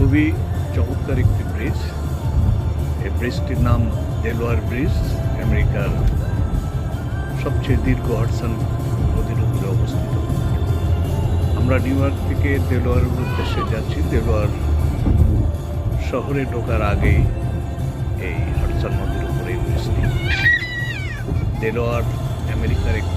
খুবই চমৎকার একটি ব্রিজ। এই ব্রিজটির নাম দেলোয়ার ব্রিজ। আমেরিকার সবচেয়ে দীর্ঘ হাডসন নদীর উপরে অবস্থিত। আমরা নিউ ইয়র্ক থেকে দেলোয়ারের উদ্দেশ্যে যাচ্ছি। দেলোয়ার শহরে ঢোকার আগেই এই হাডসন নদীর উপরে এই ব্রিজটি। দেলোয়ার আমেরিকার একটি